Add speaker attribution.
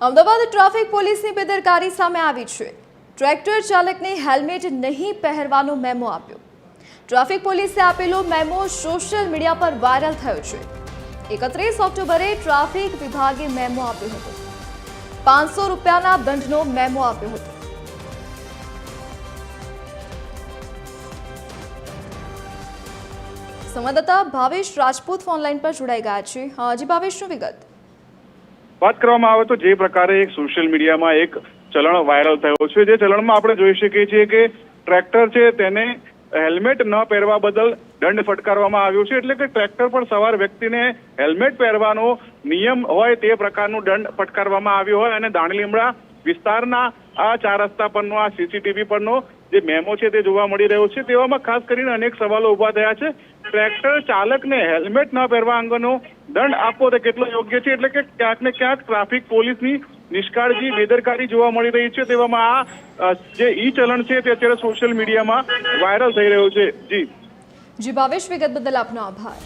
Speaker 1: Ahmedabad traffic પોલીસની બેદરકારી સામે આવી છે। ટ્રેક્ટર ચાલકને હેલ્મેટ નહીં પહેરવાનો મેમો આપ્યો। ટ્રાફિક પોલીસે આપેલો મેમો સોશિયલ મીડિયા પર વાયરલ થયો છે। 31 ઓક્ટોબરે ટ્રાફિક વિભાગે મેમો આપ્યો હતો। 500 રૂપિયાના દંડનો મેમો આપ્યો હતો। સંવાદદાતા ભાવેશ રાજપૂત ઓનલાઈન પર જોડાઈ ગયા છે। જી ભાવેશ, શું વિગત?
Speaker 2: વાત કરવામાં આવે તો જે પ્રકારે એક સોશિયલ મીડિયામાં એક ચલણ વાયરલ થયો છે, જે ચલણમાં આપણે જોઈ શકીએ છીએ કે ટ્રેક્ટર છે તેને હેલ્મેટ ન પહેરવા બદલ દંડ ફટકારવામાં આવ્યો છે। એટલે કે ટ્રેક્ટર પર સવાર વ્યક્તિને હેલ્મેટ પહેરવાનો નિયમ હોય તે પ્રકારનો દંડ ફટકારવામાં આવ્યો હોય અને દાણીલીમડા વિસ્તારના આ 4 રસ્તા પરનો આ સીસીટીવી પરનો જે મેમો છે તે જોવા મળી રહ્યો છે। તેવામાં ખાસ કરીને અનેક સવાલો ઉભા થયા છે। ટ્રેક્ટર ચાલકને હેલ્મેટ ન પહેરવા અંગેનો દંડ આપવો તે કેટલો યોગ્ય છે? એટલે કે ક્યાંક ને ક્યાંક ટ્રાફિક પોલીસની નિષ્કાળજી બેદરકારી જોવા મળી રહી છે। તેવામાં આ જે ઈ ચલણ છે તે અત્યારે સોશિયલ મીડિયામાં વાયરલ થઈ રહ્યો છે। જી
Speaker 1: ભાવેશ, વિગત બદલ આપનો આભાર।